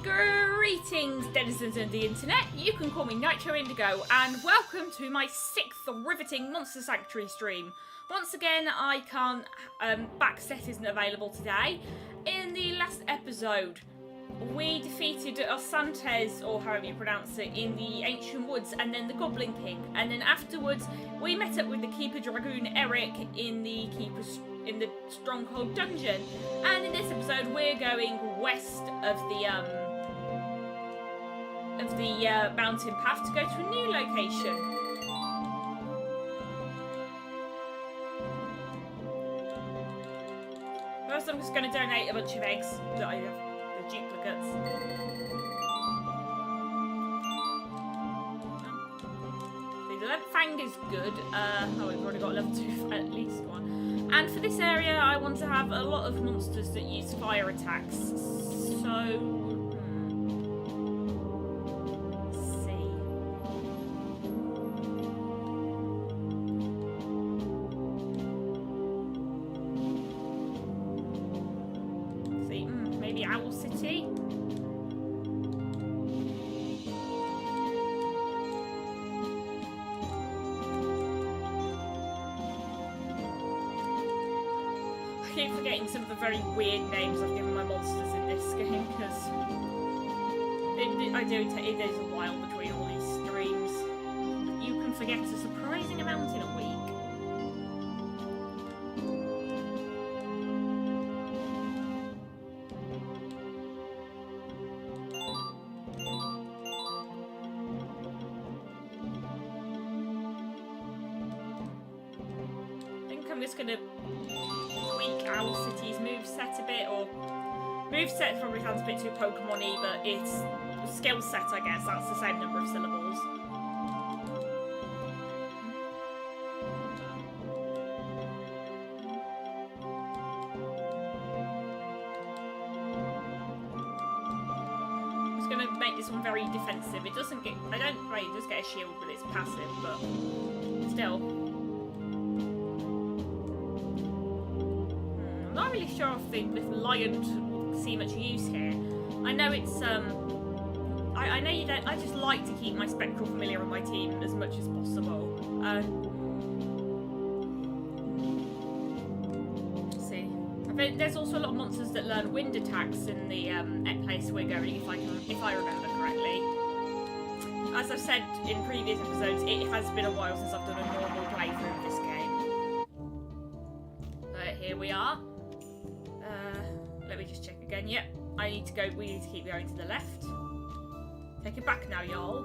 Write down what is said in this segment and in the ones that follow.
Greetings, denizens of the internet. You can call me Nitro Indigo, and welcome to my 6th riveting Monster Sanctuary stream. Once again, I can't, backset isn't available today. In the last episode, we defeated Osantes, or however you pronounce it, in the Ancient Woods, and then the Goblin King. And then afterwards, we met up with the Keeper Dragoon Eric in the Stronghold Dungeon. And in this episode, we're going west of the mountain path to go to a new location. First, I'm just going to donate a bunch of eggs that I have, the duplicates. The level Fang is good. Oh, we've already got level 2 at least one. And for this area, I want to have a lot of monsters that use fire attacks. So I keep forgetting some of the very weird names I've given my monsters in this game because it is a while between all these streams. You can forget a surprising amount in a week. I think I'm just gonna tweak Owl City's moveset a bit, or moveset probably sounds a bit too Pokemon-y, but it's skill set, I guess. That's the same number of syllables. I'm just gonna make this one very defensive. It doesn't get, it does get a shield, but it's passive, but still. I'm not really sure if Lion see much use here. I know it's I know you don't. I just like to keep my Spectral Familiar on my team as much as possible. Let's see. I think there's also a lot of monsters that learn wind attacks in the place we're going, if I remember correctly. As I've said in previous episodes, it has been a while since I've done a normal playthrough of this game. But here we are. Let me just check again. Yep, we need to keep going to the left. Take it back now, y'all.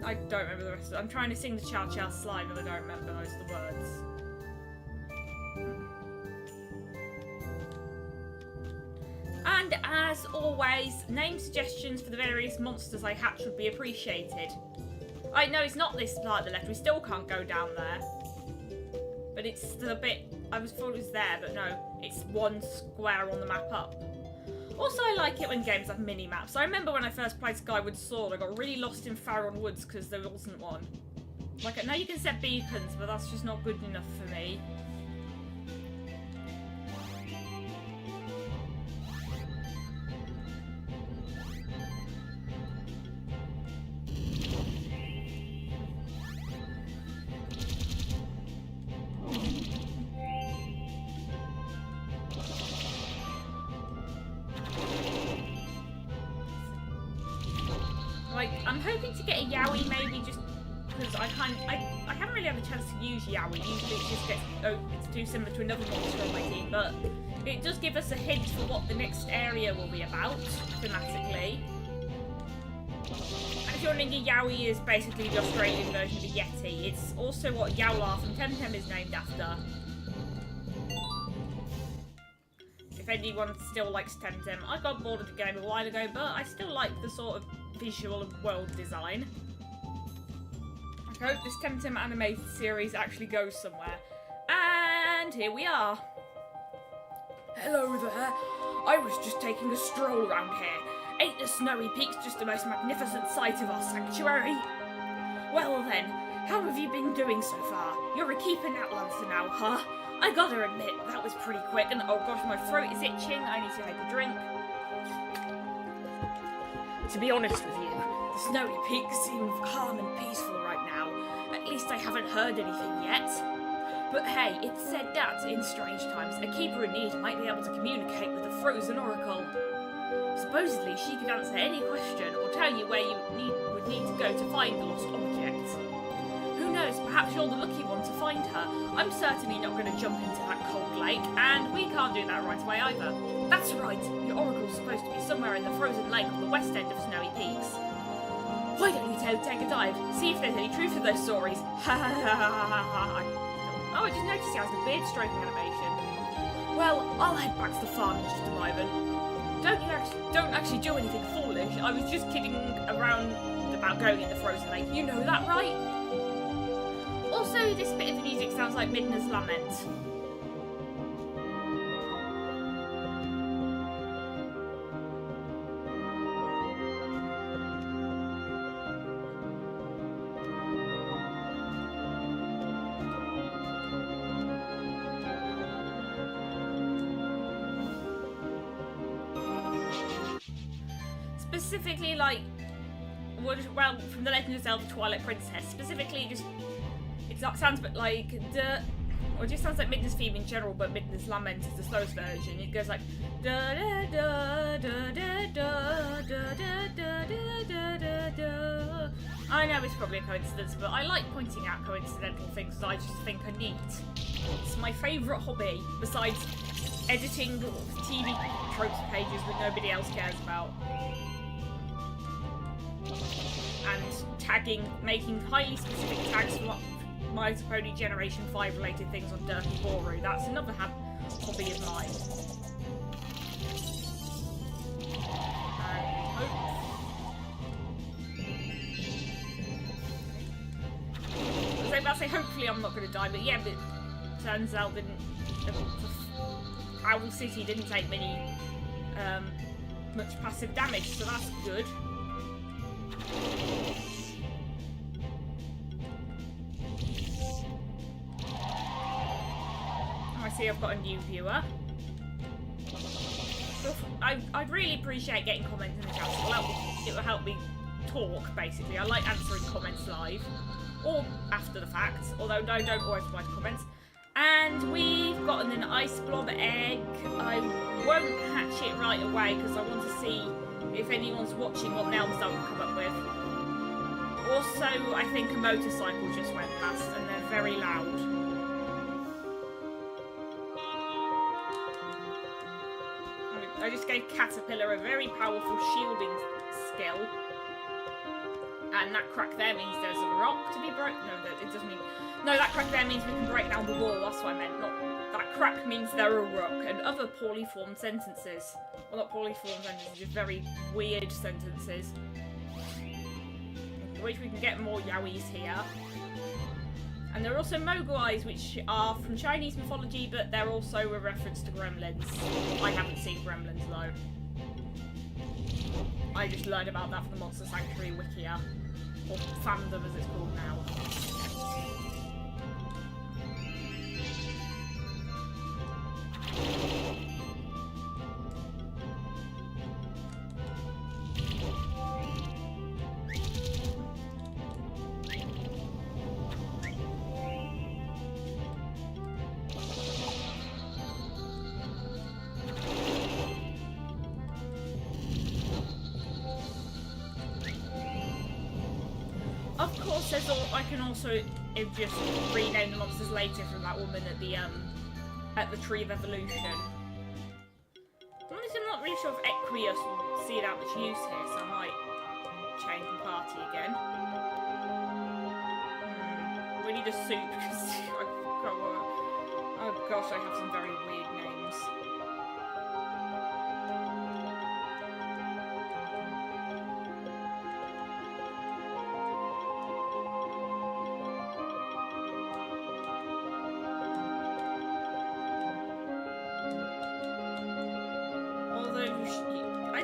I don't remember the rest of it. I'm trying to sing the Chow Chow Slime and I don't remember most of the words. And as always, name suggestions for the various monsters I hatch would be appreciated. I know it's not this part of the left, we still can't go down there. But it's still a bit, I thought it was there, but no, it's one square on the map up. Also, I like it when games have mini-maps. I remember when I first played Skyward Sword, I got really lost in Faron Woods because there wasn't one. Like, I know you can set beacons, but that's just not good enough for me. Like, I'm hoping to get a Yowie maybe just because I haven't really had a chance to use Yowie. Usually it just gets, it's too similar to another monster on my team, but it does give us a hint for what the next area will be about, thematically. And if you're wondering, a Yowie is basically the Australian version of a Yeti. It's also what Yowlar from Temtem is named after. If anyone still likes Temtem, I got bored of the game a while ago, but I still like the sort of visual and world design. I hope this Temtem animated series actually goes somewhere. And here we are. Hello there. I was just taking a stroll around here. Ain't the snowy peaks just the most magnificent sight of our sanctuary? Well then, how have you been doing so far? You're a keeper Outlancer now, huh? I gotta admit, that was pretty quick, and oh gosh, my throat is itching. I need to take a drink. To be honest with you, the snowy peaks seem calm and peaceful right now. At least I haven't heard anything yet. But hey, it's said that, in strange times, a keeper in need might be able to communicate with the frozen oracle. Supposedly, she could answer any question or tell you where you would need to go to find the lost object. Who knows, perhaps you're the lucky one to find her. I'm certainly not going to jump into that cold lake, and we can't do that right away either. That's right, your oracle's supposed to be somewhere in the frozen lake on the west end of Snowy Peaks. Why don't you take a dive, see if there's any truth to those stories? Ha ha ha ha ha ha. Oh, I just noticed he has the beard stroking animation. Well, I'll head back to the farm in just a moment. Don't actually do anything foolish. I was just kidding around about going in the frozen lake. You know that, right? Also, this bit of the music sounds like Midna's Lament. Specifically, like, well, from The Legend of Zelda Twilight Princess, specifically, it sounds a bit like it just sounds like Midna's theme in general, but Midna's Lament is the slowest version. It goes like da da da da da da da da da da da. I know it's probably a coincidence, but I like pointing out coincidental things that I just think are neat. It's my favourite hobby, besides editing TV tropes pages that nobody else cares about. And tagging, making highly specific tags for My Pony Generation 5 related things on Dirty Boru. That's another hobby of mine. And I was about to say hopefully I'm not going to die, but yeah, but it turns out Owl City didn't take much passive damage, so that's good. I see I've got a new viewer. I'd really appreciate getting comments in the chat. It will help me talk, basically. I like answering comments live or after the fact, although I don't always reply to comments. And we've gotten an ice blob egg. I won't hatch it right away because I want to see if anyone's watching what Nelms will come up with. Also, I think a motorcycle just went past and they're very loud. I just gave Caterpillar a very powerful shielding skill. And that crack there means there's a rock to be broken. No, it doesn't mean... No, that crack there means we can break down the wall. That's what I meant. Not that crack means they're a rock. And other poorly formed sentences. Well, not poorly formed sentences, just very weird sentences. In which we can get more yowies here. And there are also Mogwais, which are from Chinese mythology, but they're also a reference to gremlins. I haven't seen gremlins, though. I just learned about that from the Monster Sanctuary Wikia. Or fandom, as it's called now. Of course, I can also just rename the monsters later from that woman at the Tree of Evolution. I'm not really sure if Equius will see that much use here, so I might change the party again. We need a soup because oh gosh, I have some very weird names.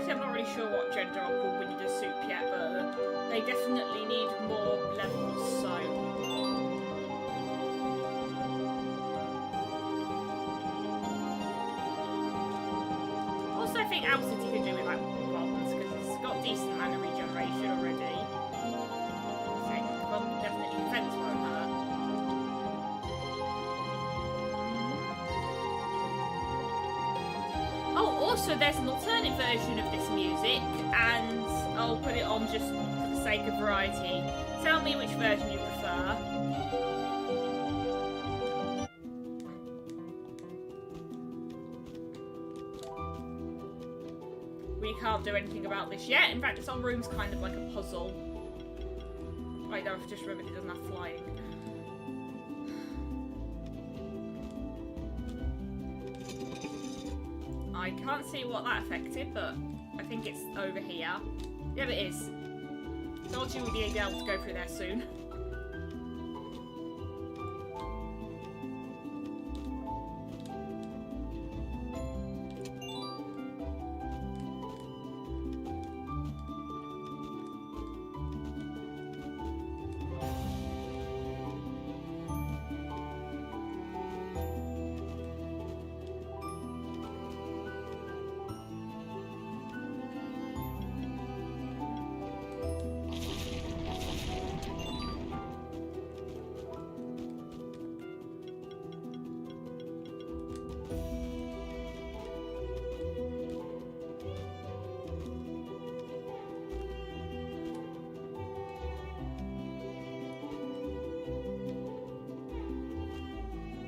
I'm not really sure what gender I'll call Winnie the Soup yet, but they definitely need more levels, so... Also, I think Owl City could do with that problems, because it's got decent amount of also, there's an alternate version of this music, and I'll put it on just for the sake of variety. Tell me which version you prefer. We can't do anything about this yet. In fact, this whole room's kind of like a puzzle. Right, I've just remembered it doesn't have flying. I can't see what that affected, but I think it's over here. Yeah, it is. Thought you would be able to go through there soon.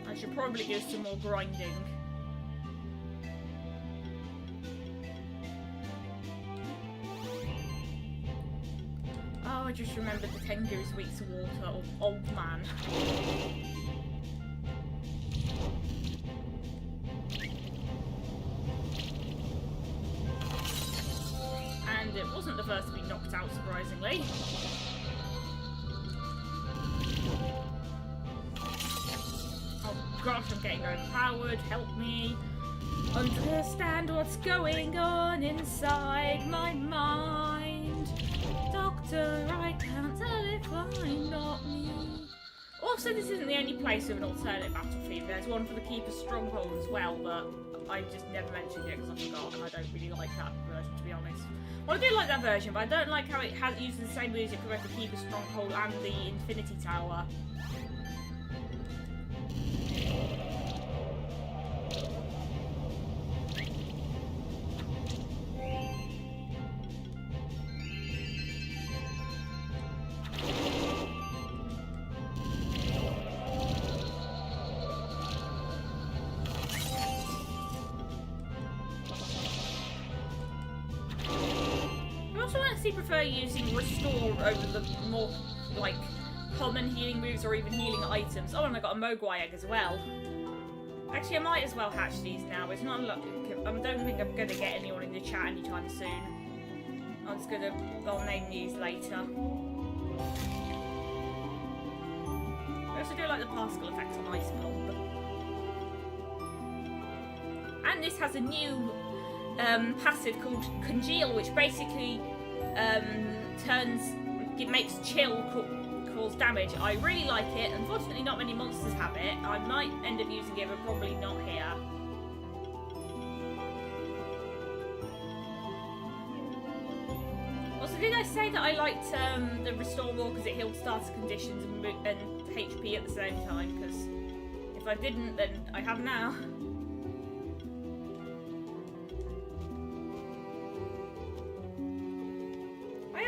I should probably do some more grinding. Oh, I just remembered the Tengu's weak to water, or old man. And it wasn't the first to be knocked out, surprisingly. Gosh, I'm getting overpowered. Help me understand what's going on inside my mind. Doctor, I can't tell if I'm not me. Also, this isn't the only place with an alternate battlefield. There's one for the Keeper's Stronghold as well, but I just never mentioned it because I forgot, and I don't really like that version, to be honest. Well, I do like that version, but I don't like how it uses the same music for both the Keeper's Stronghold and the Infinity Tower. I prefer using Restore over the more, like, common healing moves or even healing items. Oh, and I got a Mogwai egg as well. Actually, I might as well hatch these now. It's not a lot. I don't think I'm going to get anyone in the chat anytime soon. I'll name these later. I also do like the particle effect on Ice Bomb. And this has a new passive called Congeal, which basically it makes chill cause damage. I really like it. Unfortunately, not many monsters have it. I might end up using it, but probably not here. Also, did I say that I liked the Restore Raw because it healed starter conditions and HP at the same time? Because if I didn't, then I have now.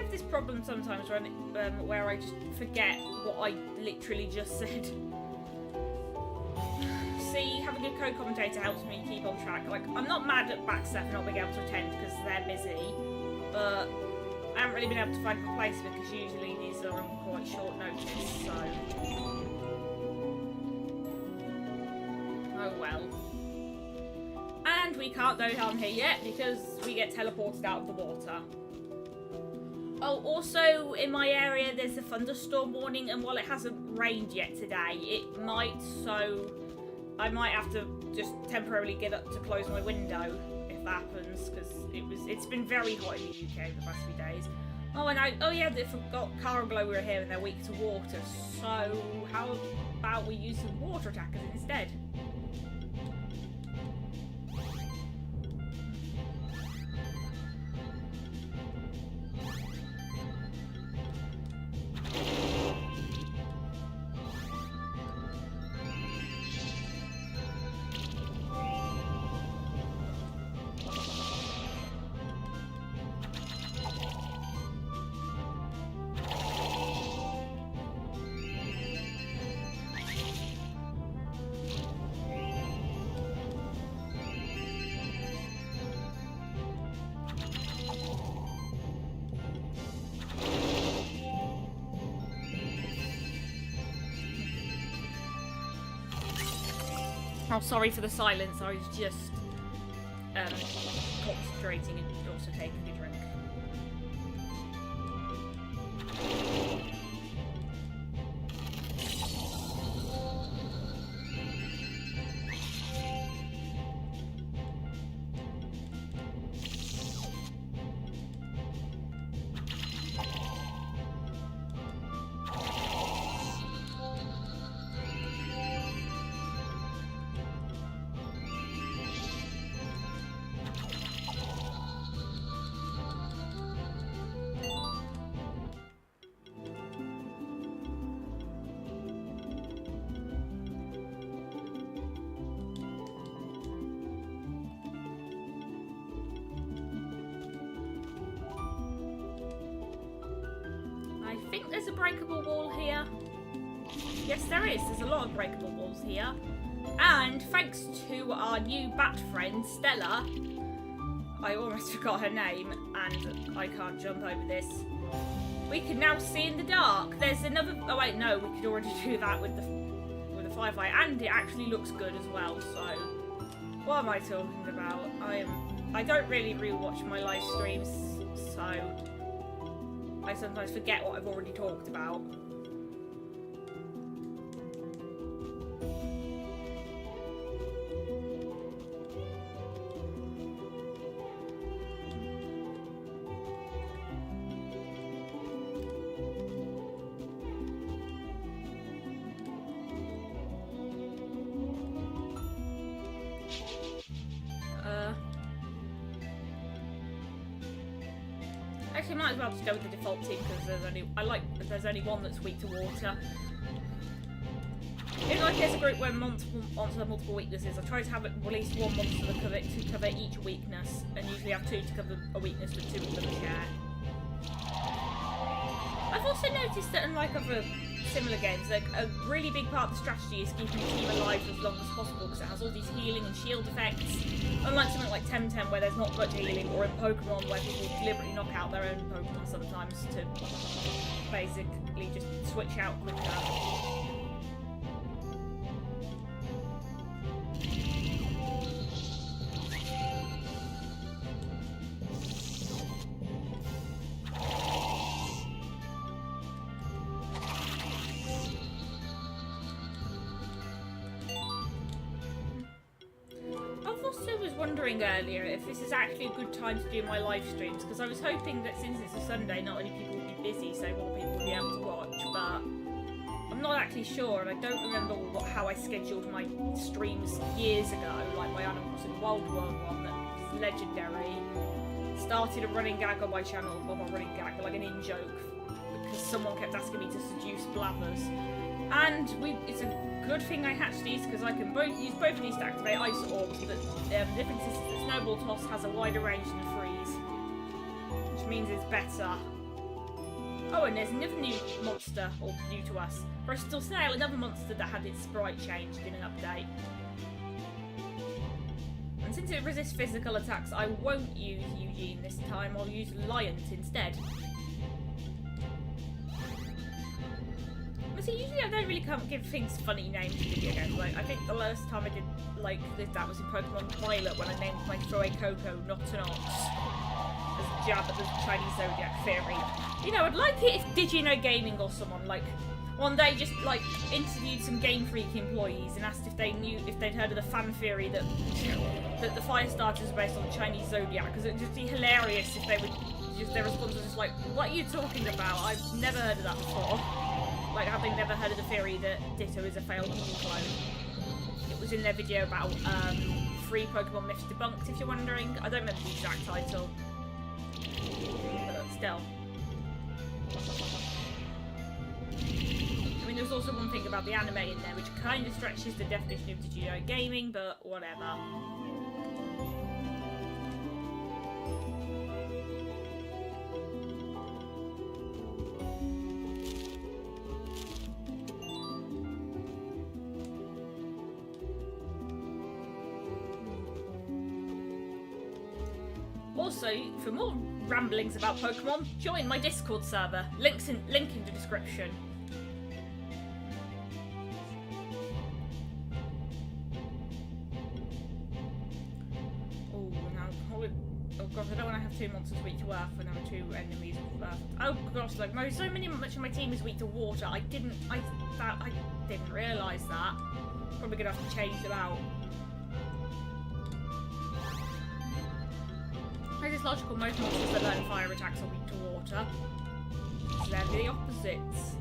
This problem sometimes where I just forget what I literally just said. See, having a co-commentator helps me keep on track. Like, I'm not mad at Backstep not being able to attend because they're busy, but I haven't really been able to find a replacement because usually these are on quite short notice, so... Oh well. And we can't go down here yet because we get teleported out of the water. Oh, also in my area there's a thunderstorm warning, and while it hasn't rained yet today, it might, so I might have to just temporarily get up to close my window if that happens, because it's been very hot in the UK the past few days. Oh, and oh yeah, I forgot Caraglow were here and they're weak to water, so how about we use some water attackers instead? Oh, sorry for the silence. I was just concentrating and also taking a drink. I think there's a breakable wall here. Yes, there is. There's a lot of breakable walls here. And thanks to our new bat friend, Stella, I almost forgot her name, and I can't jump over this. We can now see in the dark. There's another... Oh, wait, no. We could already do that with the firefly, and it actually looks good as well, so... What am I talking about? I don't really rewatch my live streams, so... I sometimes forget what I've already talked about. Actually, might as well just go with the default team because there's only one that's weak to water. In my case, a group where monsters have multiple weaknesses, I try to have at least one monster to cover each weakness, and usually have two to cover a weakness that two of them share. I've also noticed that unlike other similar games, like a really big part of the strategy is keeping the team alive for as long as possible because it has all these healing and shield effects. Unlike something like Temtem where there's not much healing, or in Pokemon where people deliberately knock out their own Pokemon sometimes to basically just switch out quicker. Earlier if this is actually a good time to do my live streams, because I was hoping that since it's a Sunday not only people would be busy so more people would be able to watch, but I'm not actually sure, and I don't remember how I scheduled my streams years ago, like my Animal Crossing Wild World one that was legendary. Started a running gag on my channel, well not a running gag, but like an in-joke, because someone kept asking me to seduce blathers. And it's a good thing I hatched these because I can use both of these to activate ice orbs, but the difference is that Snowball Toss has a wider range than Freeze, which means it's better. Oh, and there's another new monster, or new to us, Bristol Snail, another monster that had its sprite changed in an update. And since it resists physical attacks, I won't use Eugene this time, I'll use Liant instead. See, usually I don't really give things funny names in video games. Like, I think the last time I did like that was in Pokemon Violet when I named my Throwaway Coco Noctonox as a jab at the Chinese Zodiac Theory. You know, I'd like it if Digino Gaming or someone, like, one day just, like, interviewed some Game Freak employees and asked if they'd heard of the fan theory that the fire starters are based on the Chinese Zodiac, because it would just be hilarious if they would their response was just like, what are you talking about? I've never heard of that before. Like, have they never heard of the theory that Ditto is a failed Pokemon clone? It was in their video about 3 Pokemon myths debunked, if you're wondering. I don't remember the exact title. But still. I mean, there's also one thing about the anime in there, which kind of stretches the definition of Digino Gaming, but whatever. Also, for more ramblings about Pokemon, join my Discord server. Link in the description. weak to earth, and there were 2 enemies with earth. Oh gosh, like much of my team is weak to water. I didn't realise that. Probably gonna have to change them out. It is logical, most monsters that learn fire attacks are weak to water. So they're the opposites.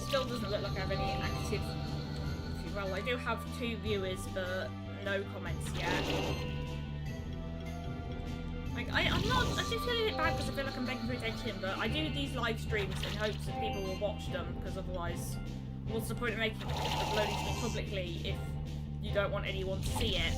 Still doesn't look like I have any active. Well, I do have 2 viewers, but no comments yet. Like, I do feel a bit bad because I feel like I'm begging for attention, but I do these live streams in hopes that people will watch them, because otherwise, what's the point of uploading something publicly if you don't want anyone to see it?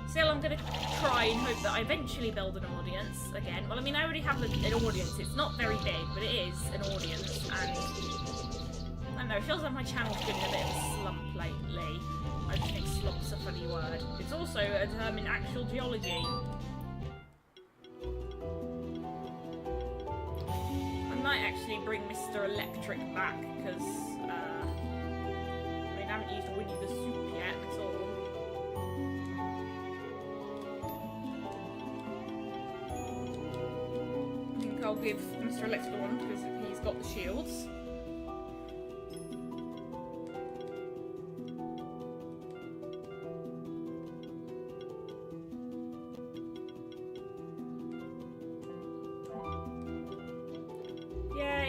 Still, I'm going to try and hope that I eventually build an audience again. Well, I mean, I already have an audience. It's not very big, but it is an audience, and I don't know, it feels like my channel's been in a bit of a slump lately. I just think slump's a funny word. It's also a term in actual geology. I might actually bring Mr. Electric back, because, I mean, I haven't used Winnie the Soup yet at all. I think I'll give Mr. Electric one, because he's got the shields.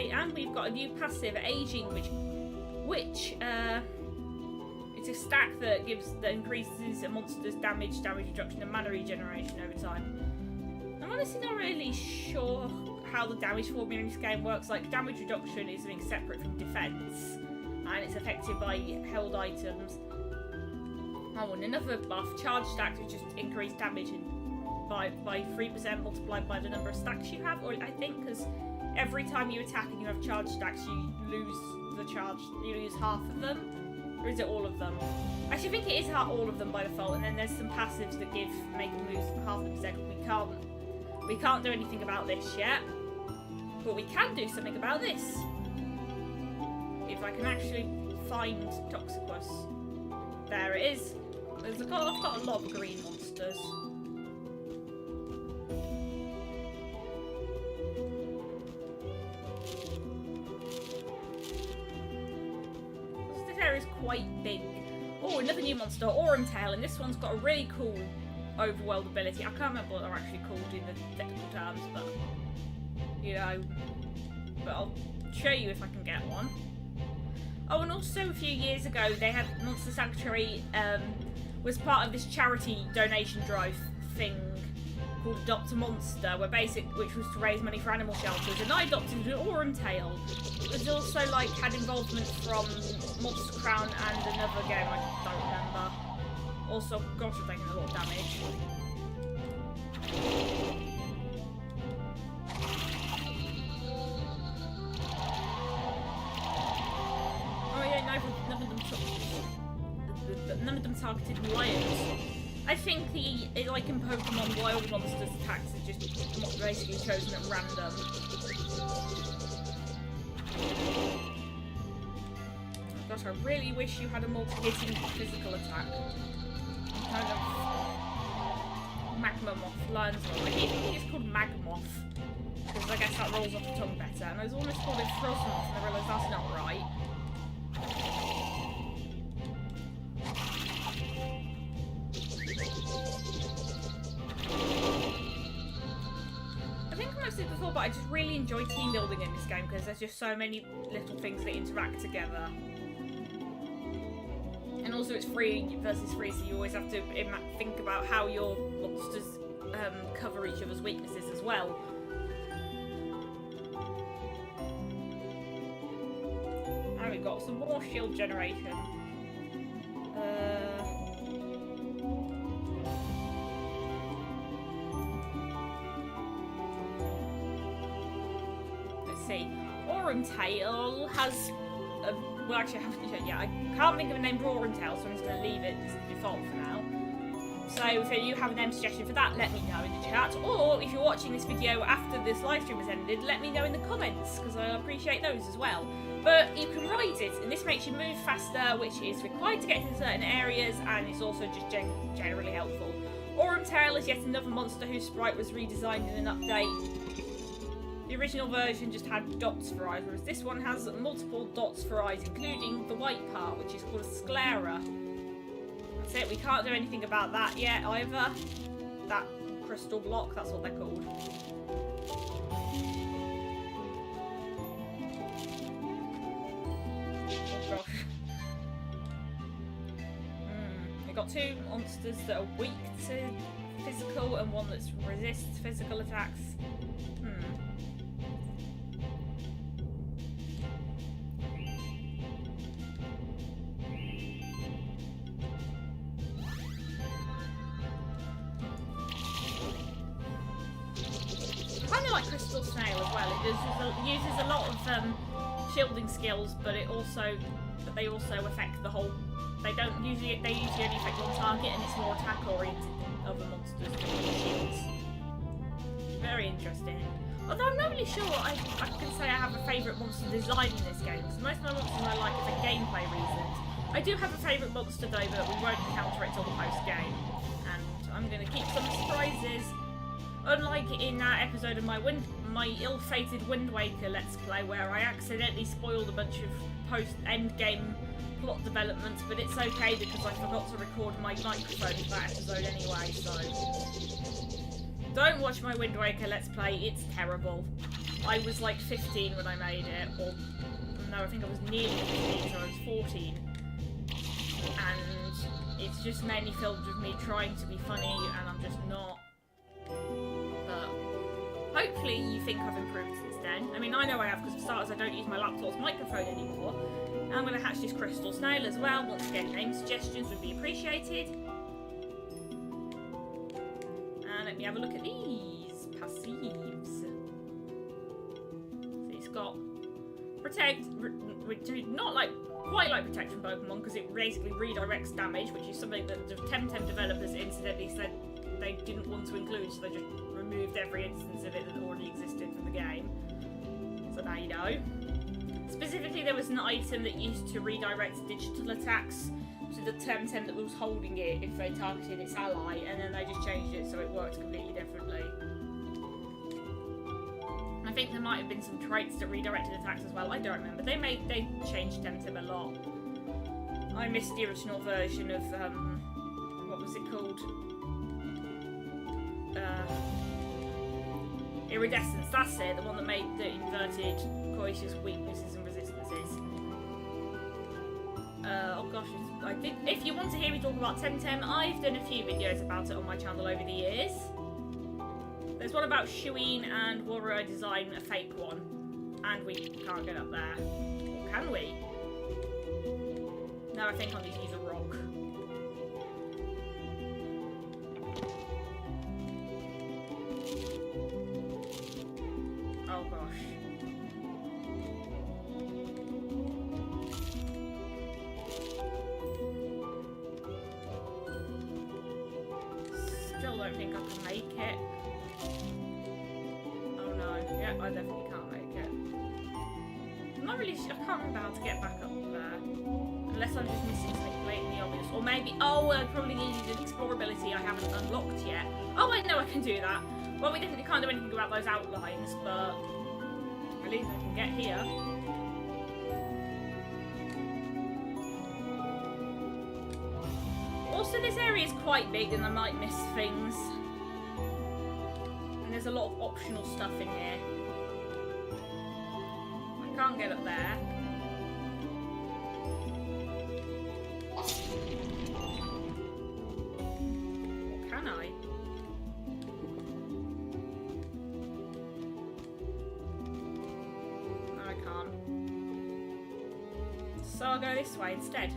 And we've got a new passive, Aging, which it's a stack that increases a monster's damage reduction, and mana regeneration over time. I'm honestly not really sure how the damage formula in this game works. Like, damage reduction is something separate from defense, and it's affected by held items. Oh, and another buff, charge stacks, which just increase damage by 3% multiplied by the number of stacks you have, or I think because every time you attack and you have charge stacks, you lose half of them. Or is it all of them? Actually, I think it is all of them by default, and then there's some passives that make them lose half of the We can't do anything about this yet, but we can do something about this. If I can actually find Toxicus. There it is. I've got a lot of green monsters. Is quite big. Oh, another new monster, Tail, and this one's got a really cool overworld ability. I can't remember what they're actually called in the technical terms, but you know. But I'll show you if I can get one. Oh, and also a few years ago, they had Monster Sanctuary was part of this charity donation drive thing called Adopt a Monster, which was to raise money for animal shelters, and I adopted an Tail. It was also had involvement from Monster Crown and another game I don't remember. Also, gosh, I'm taking a lot of damage. Oh yeah, none of them targeted lions. I think in Pokemon, wild monsters attacks are just basically chosen at random. Gosh, I really wish you had a multi-hitting physical attack. Kind of Magma Moth, Lion's Moth. I even think it's called Magmoth, because I guess that rolls off the tongue better. And I was almost called it Frostmoth, and I realised that's not right. I think I said before, but I just really enjoy team building in this game because there's just so many little things that interact together. And also it's free versus free, so you always have to think about how your monsters cover each other's weaknesses as well. And we've got some more shield generation. Let's see. Tail has a well, actually, I haven't yet. Yeah, I can't think of a name for Tail, so I'm just going to leave it as the default for now. So if you have a name suggestion for that, let me know in the chat. Or if you're watching this video after this live stream has ended, let me know in the comments, because I appreciate those as well. But you can ride it, and this makes you move faster, which is required to get into certain areas, and it's also just generally helpful. Tail is yet another monster whose sprite was redesigned in an update. The original version just had dots for eyes, whereas this one has multiple dots for eyes, including the white part, which is called a sclera. That's it, we can't do anything about that yet either. That crystal block, that's what they're called. Oh gosh. We've got two monsters that are weak to physical and one that resists physical attacks. Kind of like Crystal Snail as well. It uses a lot of shielding skills, but they also affect the whole. They usually only affect one target, and it's more attack oriented than other monsters that use shields. Very interesting. Although I'm not really sure I can say I have a favourite monster design in this game, because most of my monsters I like are for gameplay reasons. I do have a favourite monster though, but we won't encounter it till the post-game. And I'm going to keep some surprises. Unlike in that episode of my ill-fated Wind Waker Let's Play, where I accidentally spoiled a bunch of post-end-game plot developments, but it's okay because I forgot to record my microphone for that episode anyway, so... Don't watch my Wind Waker Let's Play, it's terrible. I was like 15 when I made it, or... No, I think I was nearly 15, so I was 14. And it's just mainly filled with me trying to be funny, and I'm just not. But hopefully you think I've improved since then. I mean, I know I have, because for starters I don't use my laptop's microphone anymore. And I'm going to hatch this Crystal Snail as well. Once again, name suggestions would be appreciated. And let me have a look at these passives. So it's got Protect, not like quite like Protect from Pokemon, because it basically redirects damage, which is something that the Temtem developers incidentally said they didn't want to include, so they just removed every instance of it that already existed from the game. So now you know. Specifically, there was an item that used to redirect digital attacks to the Temtem that was holding it if they targeted its ally, and then they just changed it so it worked completely differently. I think there might have been some traits that redirected attacks as well. I don't remember. They changed Temtem a lot. I missed the original version of what was it called? Iridescence. That's it. The one that made the inverted Coisius weaknesses and resistances. Oh gosh, if you want to hear me talk about Temtem, I've done a few videos about it on my channel over the years. There's one about Shuin and Warrior Design, a fake one. And we can't get up there. Or can we? No, I think I need to use a rock. Oh gosh. Still don't think I can make it. Oh no, yeah, I definitely can't make it. I'm not really sure, I can't remember how to get back up there. Unless I'm just missing something blatantly obvious. Or maybe, oh, I probably needed an explorability I haven't unlocked yet. Oh wait, no, I can do that. Well, we definitely can't do anything about those outlines, but at least I can get here. Also, this area is quite big and I might miss things. And there's a lot of optional stuff in here. I can't get up there. Or can I? No, I can't. So I'll go this way instead.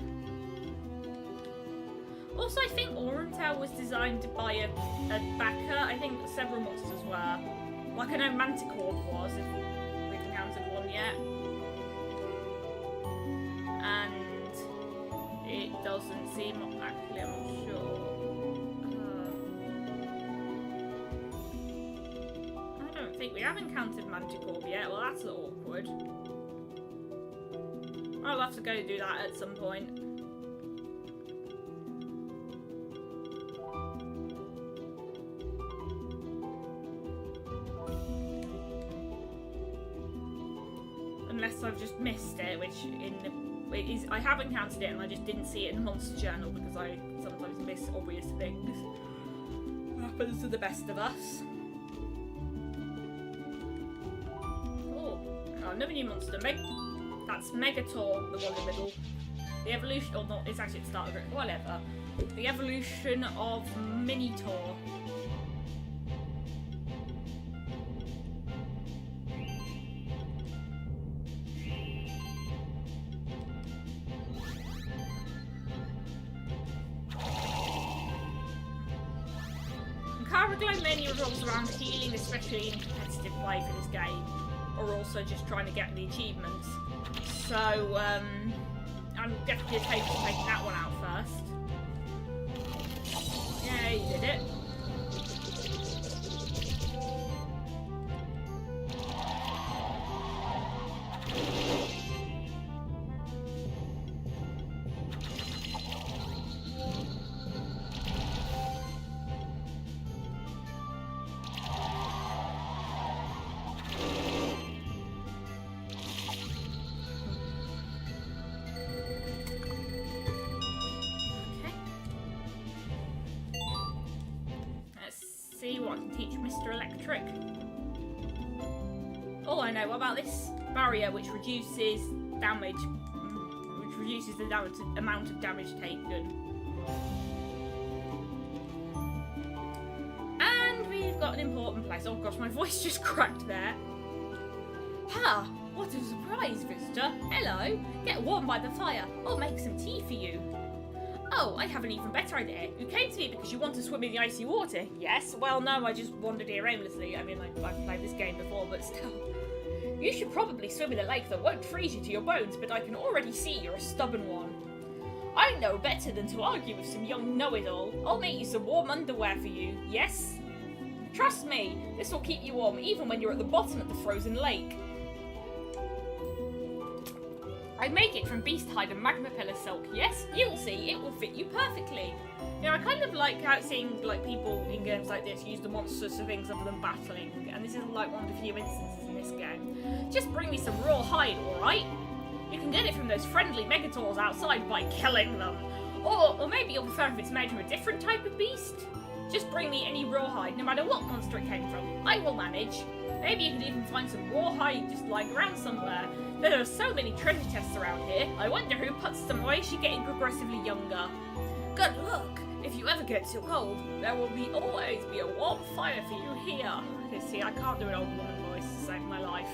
Also, I think Tail was designed by a backer. I think several monsters were. Like I know Manticore was, if we've encountered one yet. doesn't seem... Actually, I'm not sure. I don't think we have encountered Manticore yet. Well, that's awkward. I'll have to go do that at some point. Unless I've just missed it, which I have encountered it and I just didn't see it in the monster journal because I sometimes miss obvious things. It happens to the best of us. Oh, another new monster. That's Megator, the one in the middle. The evolution, or not, it's actually at the start of it, whatever. The evolution of Minitor. Caraglow mainly revolves around healing, especially in competitive play for this game, or also just trying to get the achievements. So, I'm definitely opposed to taking that one out first. Yeah, you did it. See what I can teach Mr. Electric. Oh, I know. What about this barrier, which reduces damage, which reduces the amount of damage taken. And we've got an important place. Oh gosh, my voice just cracked there. Ha! What a surprise, visitor. Hello. Get warm by the fire. I'll make some tea for you. Oh, I have an even better idea. You came to me because you want to swim in the icy water. Yes? Well, no, I just wandered here aimlessly. I mean, I've played this game before, but still. You should probably swim in a lake that won't freeze you to your bones, but I can already see you're a stubborn one. I know better than to argue with some young know-it-all. I'll make you some warm underwear for you. Yes? Trust me, this will keep you warm even when you're at the bottom of the frozen lake. I make it from beast hide and magma pillar silk. Yes, you'll see, it will fit you perfectly. You know, I kind of like how seeing like people in games like this use the monsters for things other than battling, and this is like one of the few instances in this game. Just bring me some raw hide, alright? You can get it from those friendly Megators outside by killing them. Or maybe you'll prefer if it's made from a different type of beast. Just bring me any rawhide, no matter what monster it came from. I will manage. Maybe you can even find some rawhide just lying around somewhere. There are so many treasure chests around here. I wonder who puts them away. She's getting progressively younger. Good luck. If you ever get too cold, there will always be a warm fire for you here. Okay, see, I can't do an old woman voice to save my life.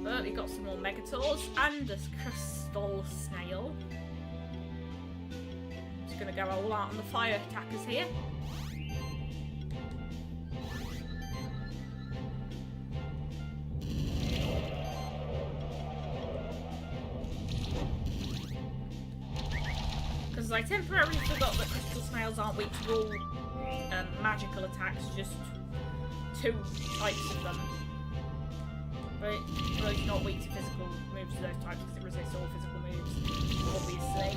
But we got some more Megators and this crystal snail. Just gonna go all out on the fire attackers here. Because I temporarily forgot that crystal snails aren't weak to all magical attacks, just two types of them. But it's not weak to physical moves to those types because it resists all physical moves, obviously.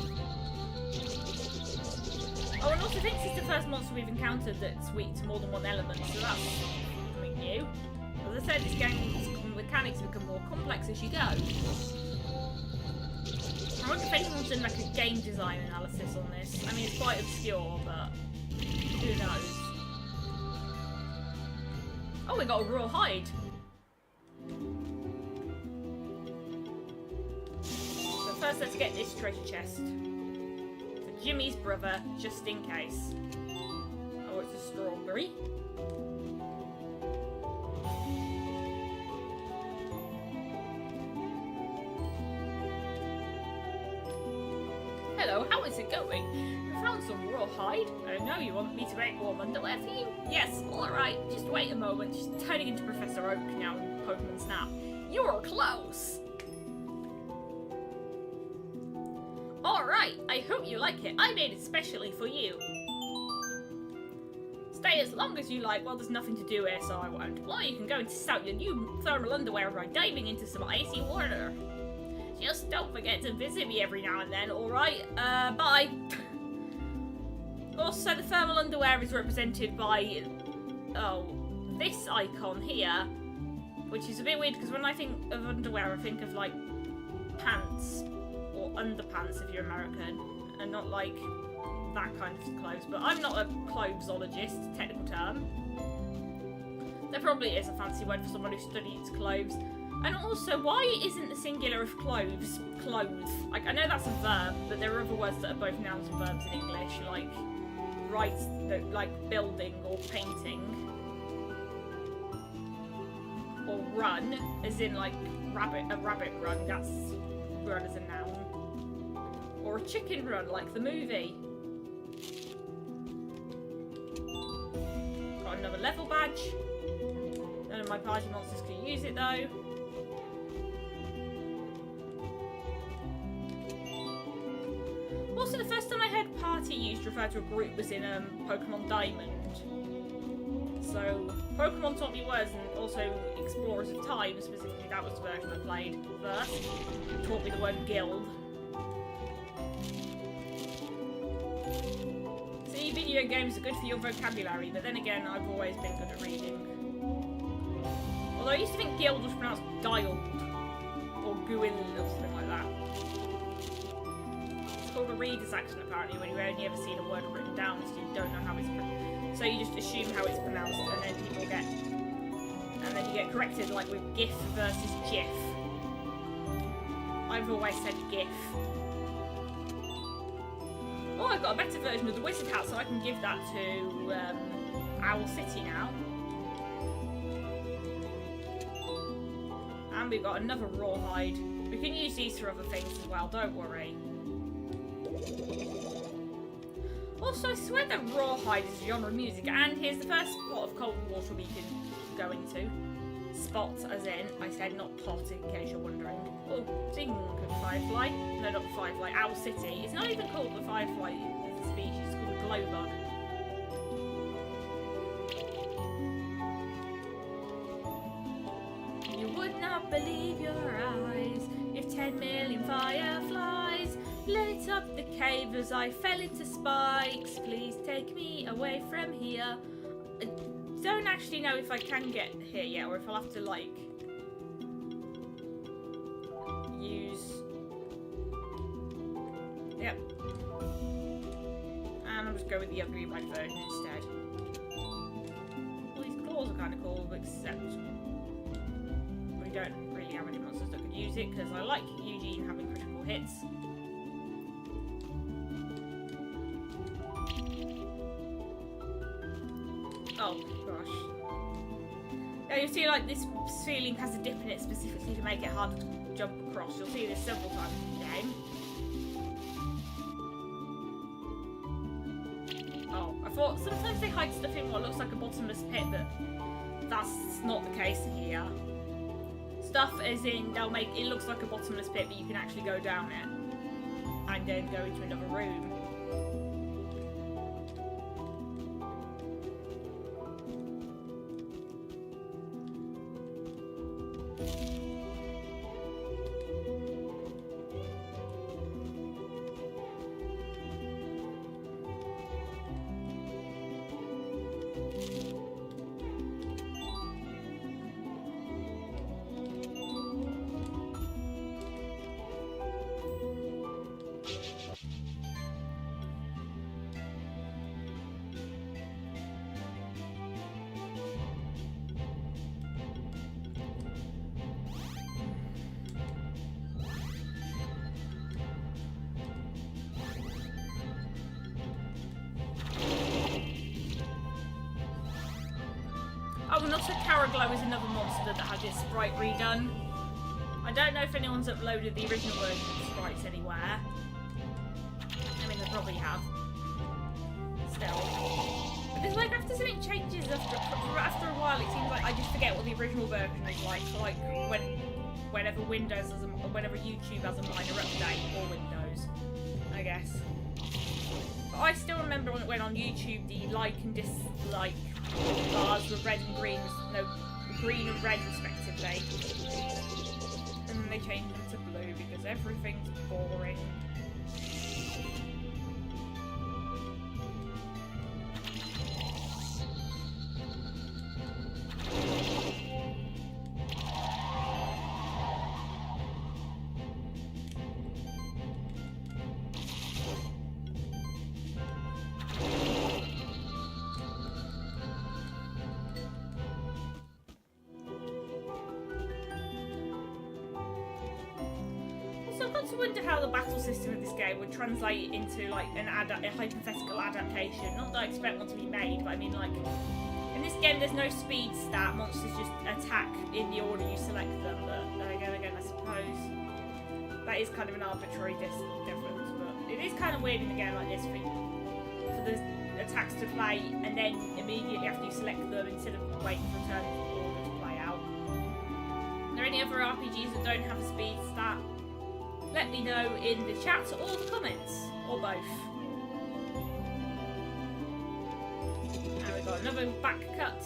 Oh, and also this is the first monster we've encountered that's weak to more than one element, so that's something new. As I said, this game's mechanics become more complex as you go. I wonder if anyone's done like a game design analysis on this. I mean, it's quite obscure, but who knows? Oh, we got a raw hide. But first, let's get this treasure chest for Jimmy's brother, just in case. Oh, it's a strawberry. Hello, how is it going? You found some rawhide? I know you want me to make warm underwear for you. Yes, alright, just wait a moment. She's turning into Professor Oak now in Pokemon Snap. You're close! Alright, I hope you like it. I made it specially for you. Stay as long as you like. Well, there's nothing to do here, so I won't. Or you can go and test out your new thermal underwear by diving into some icy water. Just don't forget to visit me every now and then, alright? Bye. Also, the thermal underwear is represented by, this icon here, which is a bit weird because when I think of underwear, I think of like pants or underpants if you're American, and not like that kind of clothes. But I'm not a clothesologist, technical term. There probably is a fancy word for someone who studies clothes. And also, why isn't the singular of clothes clothes? Like, I know that's a verb, but there are other words that are both nouns and verbs in English, like like building or painting. Or run, as in like a rabbit run, that's run as a noun. Or a chicken run, like the movie. Got another level badge. None of my party monsters can use it though. Also, the first time I heard party used to refer to a group was in Pokemon Diamond. So, Pokemon taught me words, and also Explorers of Time, specifically that was the version I played first, taught me the word guild. See, video games are good for your vocabulary, but then again, I've always been good at reading. Although I used to think guild was pronounced guild, or guild, or something like that. It's called a reader's accent, apparently, when you've only ever seen a word written down, so you don't know how it's pronounced. So you just assume how it's pronounced, and then people get, and then you get corrected, like with GIF versus GIF. I've always said GIF. Oh, I've got a better version of the wizard hat, so I can give that to Owl City now. And we've got another rawhide. We can use these for other things as well, don't worry. Also, I swear that rawhide is a genre of music, and here's the first spot of cold water we can go into. Spot, as in, I said not plot, in case you're wondering. Oh, speaking of firefly, no, not firefly, Owl City. It's not even called the firefly as a species, it's called a glowbug. You would not believe your eyes if 10 million fireflies lit up the cave as I fell into spikes. Please take me away from here. I don't actually know if I can get here yet, or if I'll have to, like, use... Yep. And I'll just go with the ugly red version instead. Well, these claws are kind of cool, except we don't really have any monsters that could use it, because I like Eugene having critical hits. Oh gosh. Now you see, like, this ceiling has a dip in it specifically to make it harder to jump across. You'll see this several times in the game. Oh, I thought sometimes they hide stuff in what looks like a bottomless pit, but that's not the case here. Stuff as in, they'll make it looks like a bottomless pit, but you can actually go down it and then go into another room. Oh, and also Caraglow is another monster that had its sprite redone. I don't know if anyone's uploaded the original version of the sprites anywhere. I mean, they probably have. Still. But there's like, after something changes, after a while, it seems like I just forget what the original version is like. So like, whenever YouTube has a minor update, or Windows. I guess. But I still remember when it went on YouTube, the like and dislike bars were red and green, no, green and red respectively. And then they changed them to blue because everything's boring. So I've got to wonder how the battle system of this game would translate into like a hypothetical adaptation. Not that I expect one to be made, but I mean like in this game there's no speed stat. Monsters just attack in the order you select them. But there again, I suppose that is kind of an arbitrary difference. But it is kind of weird in a game like this for the attacks to play and then immediately after you select them instead of waiting for a turn for the order to play out. Are there any other RPGs that don't have a speed stat? Let me know in the chat or the comments, or both. Now we've got another back cut.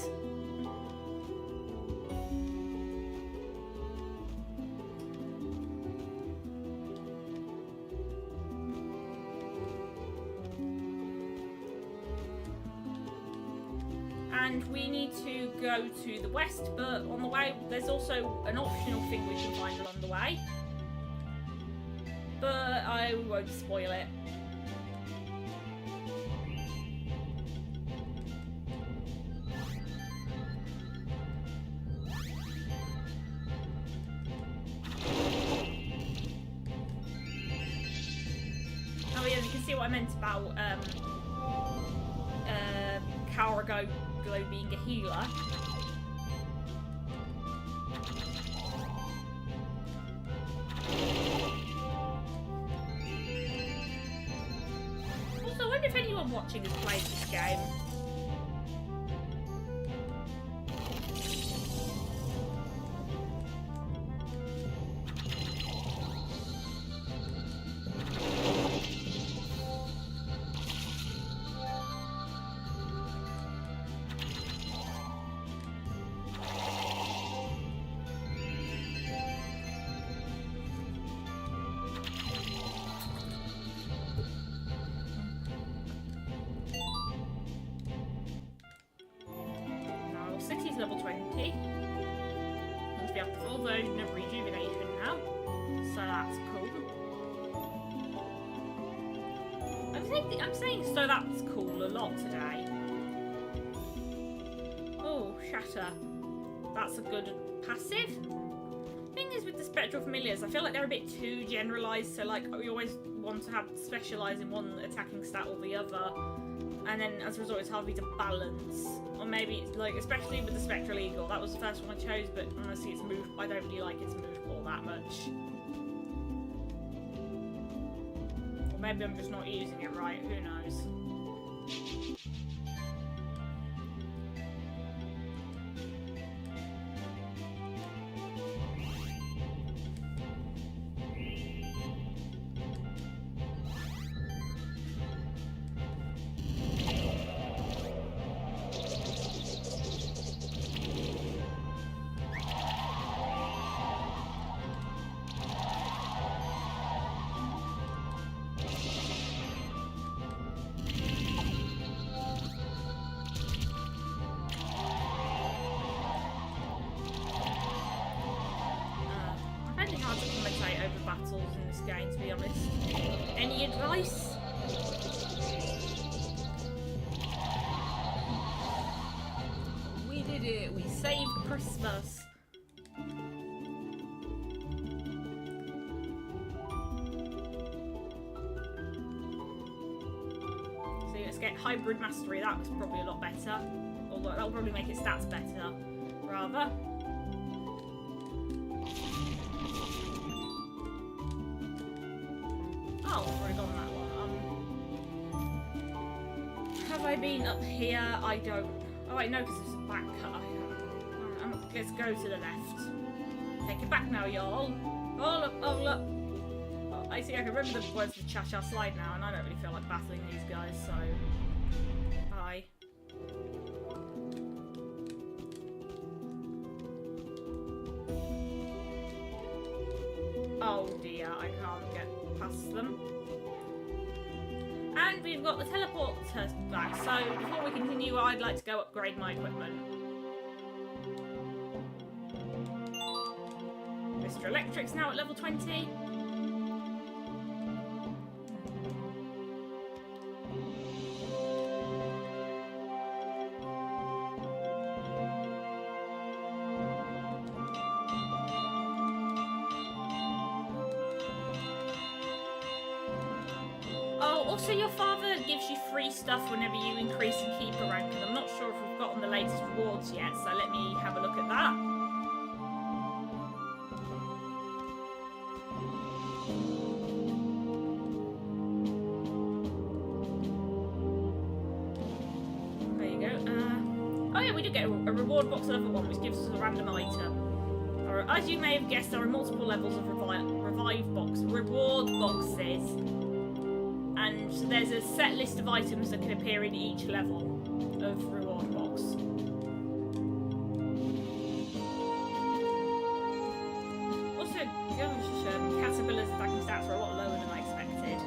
And we need to go to the west, but on the way there's also an optional thing we can find along the way. But I won't spoil it. Oh yeah, you can see what I meant about Cargo being a healer. If anyone watching has played this game. City's level 20. Once we have the full version of rejuvenation now. So that's cool. I'm saying so that's cool a lot today. Oh, shatter. That's a good passive. Thing is with the spectral familiars, I feel like they're a bit too generalised, so like we always want to have specialise in one attacking stat or the other. And then as a result it's hard for me to balance. Or maybe it's like, especially with the Spectral Eagle, that was the first one I chose, but honestly it's moved, I don't really like its move all that much. Or maybe I'm just not using it right, who knows. Hard to commentate over battles in this game, to be honest. Any advice? We did it! We saved Christmas! So let's get Hybrid Mastery, that was probably a lot better. Although that'll probably make its stats better, rather. Oh, I've already gone that one. Have I been up here? I don't. Oh wait, no, because it's a back cut. Let's go to the left. Take it back now, y'all. Oh look, oh look. Oh, I see, I can remember the words of Cha-Cha Slide now, and I don't really feel like battling these guys, so... Bye. Oh dear, I can't get past them. And we've got the teleporter back, so before we continue, I'd like to go upgrade my equipment. Mr. Electric's now at level 20. Also, your father gives you free stuff whenever you increase and keep a rank, and I'm not sure if we've gotten the latest rewards yet, so let me have a look at that. There you go. Oh yeah, we do get a reward box level 1, which gives us a random item. As you may have guessed, there are multiple levels of reward boxes. And so there's a set list of items that can appear in each level of reward box. Also, gosh, Caterpillar's attacking stats are a lot lower than I expected.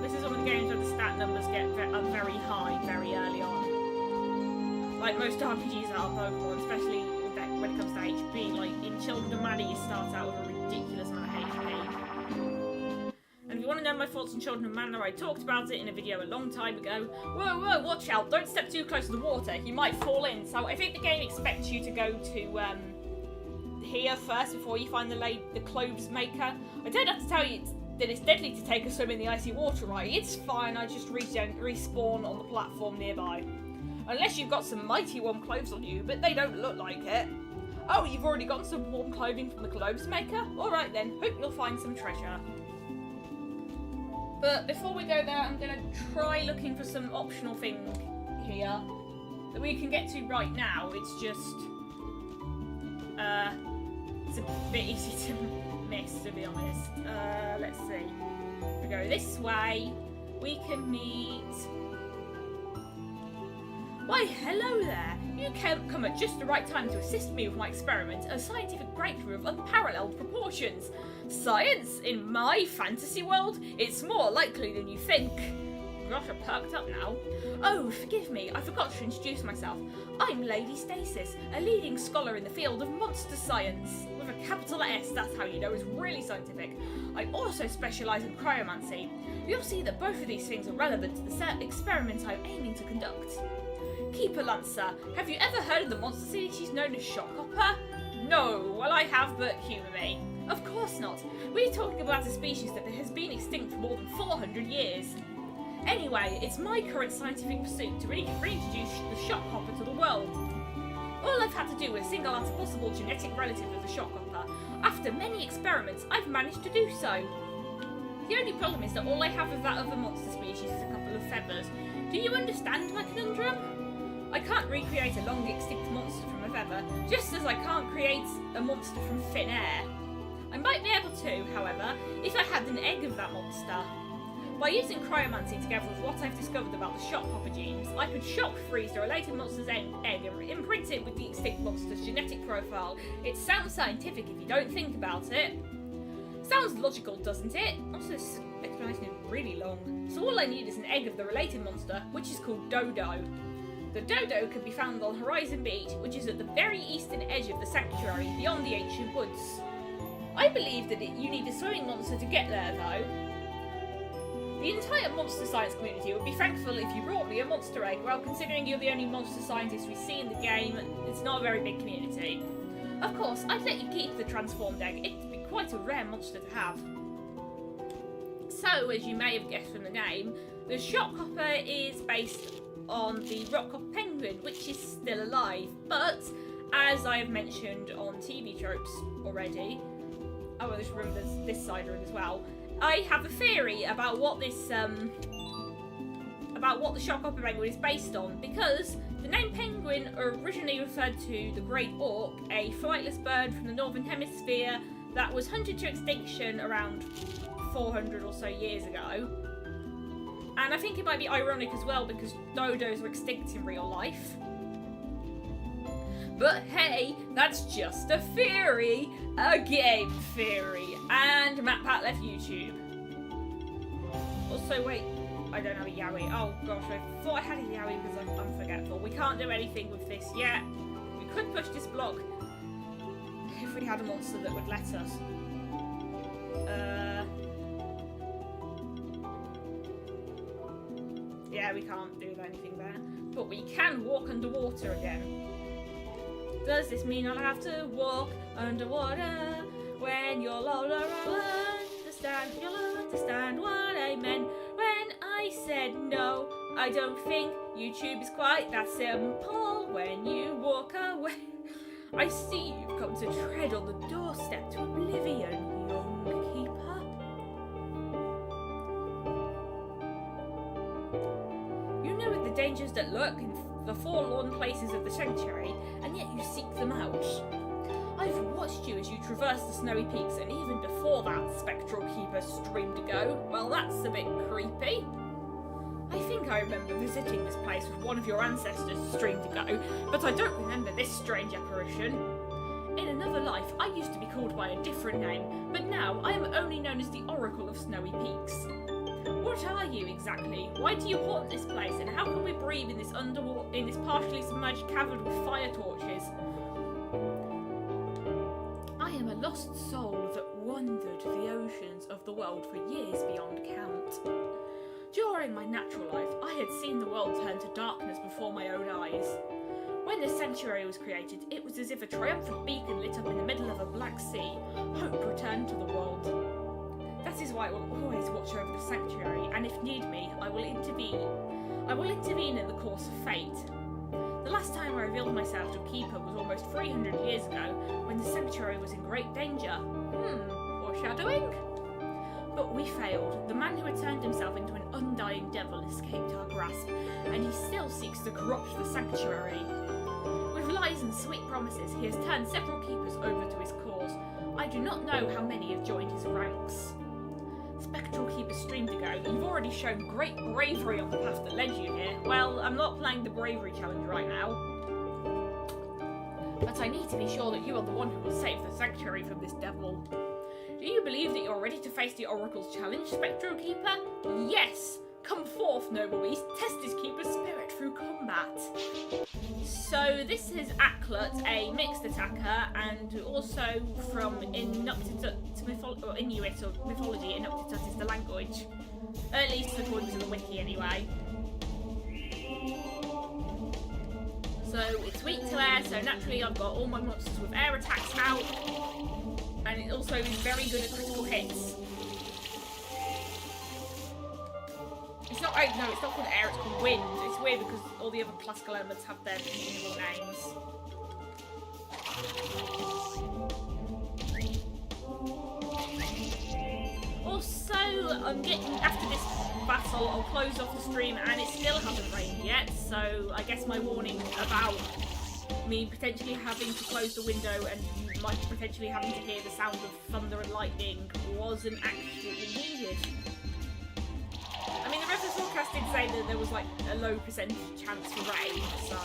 This is one of the games where the stat numbers get very high very early on. Like most RPGs that are Pokemon, especially when it comes to HP. Like in Children of Mana, you start out with a ridiculous amount of HP. And if you want to know my thoughts on Children of Mana, I talked about it in a video a long time ago. Whoa, whoa, watch out, don't step too close to the water, you might fall in. So I think the game expects you to go to here first before you find the clothes maker. I don't have to tell you that it's deadly to take a swim in the icy water, right? It's fine, I just respawn on the platform nearby. Unless you've got some mighty warm clothes on you, but they don't look like it. Oh, you've already got some warm clothing from the clothes maker? Alright then, hope you'll find some treasure. But before we go there, I'm going to try looking for some optional thing here that we can get to right now. It's just, it's a bit easy to miss, to be honest. Let's see. If we go this way, we can meet... Why, hello there! You come at just the right time to assist me with my experiment, a scientific breakthrough of unparalleled proportions. Science? In my fantasy world? It's more likely than you think. Gosh, I'm perked up now. Oh, forgive me, I forgot to introduce myself. I'm Lady Stasis, a leading scholar in the field of monster science. With a capital S, that's how you know it's really scientific. I also specialise in cryomancy. You'll see that both of these things are relevant to the experiment I'm aiming to conduct. Keeper Lancer, have you ever heard of the monster species known as Shockhopper? No, well I have, but humour me. Of course not. We're talking about a species that has been extinct for more than 400 years. Anyway, it's my current scientific pursuit to reintroduce the Shockhopper to the world. All I've had to do is single out a possible genetic relative of the Shockhopper. After many experiments, I've managed to do so. The only problem is that all I have of that other monster species is a couple of feathers. Do you understand my conundrum? I can't recreate a long extinct monster from a feather, just as I can't create a monster from thin air. I might be able to, however, if I had an egg of that monster. By using cryomancy together with what I've discovered about the Shockhopper genes, I could shock freeze the related monster's egg and imprint it with the extinct monster's genetic profile. It sounds scientific if you don't think about it. Sounds logical, doesn't it? Also, this explanation is really long. So all I need is an egg of the related monster, which is called Dodo. The Dodo can be found on Horizon Beach, which is at the very eastern edge of the sanctuary, beyond the ancient woods. I believe that you need a swimming monster to get there, though. The entire monster science community would be thankful if you brought me a monster egg. Well, considering you're the only monster scientist we see in the game, it's not a very big community. Of course, I'd let you keep the transformed egg. It'd be quite a rare monster to have. So, as you may have guessed from the name, the Shockhopper is based on the Rockhopper penguin, which is still alive, but as I have mentioned on TV tropes already, oh, well, there's this side room as well, I have a theory about what this about what the Shockhopper penguin is based on, because the name penguin originally referred to the great auk, a flightless bird from the northern hemisphere that was hunted to extinction around 400 or so years ago. And I think it might be ironic as well because dodos were extinct in real life. But hey, that's just a theory, a game theory. And MatPat left YouTube. Also, wait, I don't have a Yowie. Oh gosh, I thought I had a Yowie because I'm forgetful. We can't do anything with this yet. We could push this block if we had a monster that would let us. Yeah, we can't do anything there. But we can walk underwater again. Does this mean I'll have to walk underwater? When you're older, you'll understand what I meant when I said no. I don't think YouTube is quite that simple when you walk away. I see you've come to tread on the doorstep to oblivion, young keeper. You know the dangers that lurk in the forlorn places of the sanctuary, and yet you seek them out. I've watched you as you traverse the snowy peaks, and even before that, Spectral Keeper streamed ago. Well, that's a bit creepy. I think I remember visiting this place with one of your ancestors streamed ago, but I don't remember this strange apparition. In another life, I used to be called by a different name, but now I am only known as the Oracle of Snowy Peaks. What are you exactly? Why do you haunt this place, and how can we breathe in this partially submerged cavern with fire torches? I am a lost soul that wandered the oceans of the world for years beyond count. During my natural life, I had seen the world turn to darkness before my own eyes. When the sanctuary was created, it was as if a triumphant beacon lit up in the middle of a black sea. Hope returned to the world. That is why I will always watch over the sanctuary, and if need be, I will intervene. I will intervene in the course of fate. The last time I revealed myself to a keeper was almost 300 years ago, when the sanctuary was in great danger. Foreshadowing? But we failed. The man who had turned himself into an undying devil escaped our grasp, and he still seeks to corrupt the sanctuary. With lies and sweet promises, he has turned several keepers over to his cause. I do not know how many have joined his ranks. Spectral Keeper streamed ago, you've already shown great bravery on the path that led you here. Well, I'm not playing the bravery challenge right now. But I need to be sure that you are the one who will save the sanctuary from this devil. Do you believe that you're ready to face the Oracle's challenge, Spectral Keeper? Yes! Come forth, noble beast, test his keeper's spirit through combat. So this is Aklut, a mixed attacker, and also from Inuktitut or Inuit or mythology. Inuktitut is the language, at least according to the wiki anyway. So it's weak to air, so naturally I've got all my monsters with air attacks out, and it also is very good at critical hits. It's not called air, it's called wind. It's weird because all the other classical elements have their individual names. Also, I'm getting, after this battle, I'll close off the stream and it still hasn't rained yet, so I guess my warning about me potentially having to close the window and might potentially having to hear the sound of thunder and lightning wasn't actually needed. I mean, the weather forecast did say that there was like a low percentage chance for rain, so.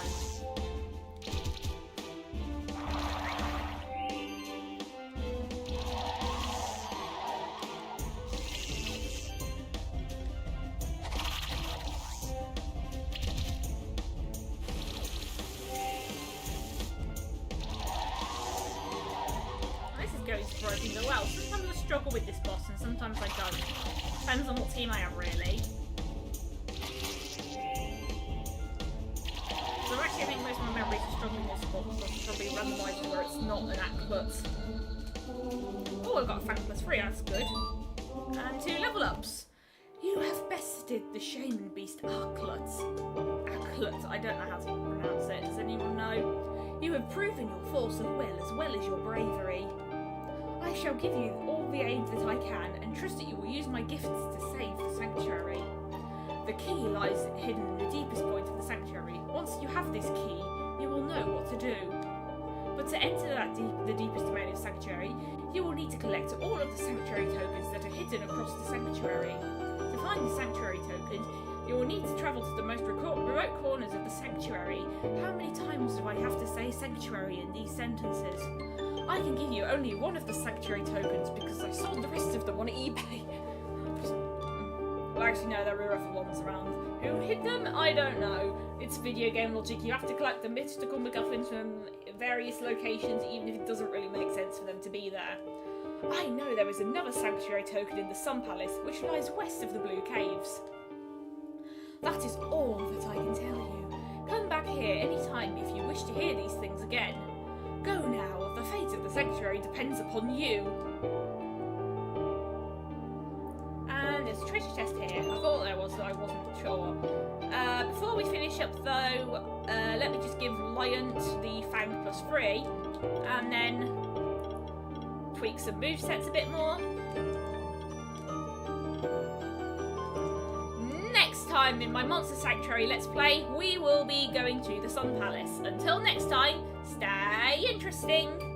This is going surprisingly well. Sometimes I struggle with this boss and sometimes I don't. Depends on what team I am, really. So actually I think most of my memories are struggling with this boss, so I'll probably randomise where it's not an Aklut. Oh, I've got a Fang +3, that's good. And 2 level ups. You have bested the shaman beast Aklut. Aklut, I don't know how to pronounce it. Does anyone know? You have proven your force of will as your bravery. I shall give you all the aid that I can, and trust that you will use my gifts to save the sanctuary. The key lies hidden in the deepest point of the sanctuary. Once you have this key, you will know what to do. But to enter the deepest domain of Sanctuary, you will need to collect all of the Sanctuary tokens that are hidden across the Sanctuary. To find the Sanctuary tokens, you will need to travel to the most remote corners of the Sanctuary. How many times do I have to say Sanctuary in these sentences? I can give you only one of the Sanctuary tokens because I sold the rest of them on eBay. Well, actually, no, there are other ones around. Who hid them? I don't know. It's video game logic. You have to collect the mystical MacGuffins from various locations, even if it doesn't really make sense for them to be there. I know there is another Sanctuary token in the Sun Palace, which lies west of the Blue Caves. That is all that I can tell you. Come back here any time if you wish to hear these things again. Go now, the fate of the Sanctuary depends upon you. And there's a treasure chest here. I thought there was, but I wasn't sure. Before we finish up though, let me just give Liant the Fang +3, and then tweak some movesets a bit more. Next time in my Monster Sanctuary Let's Play, we will be going to the Sun Palace. Until next time, stay interesting!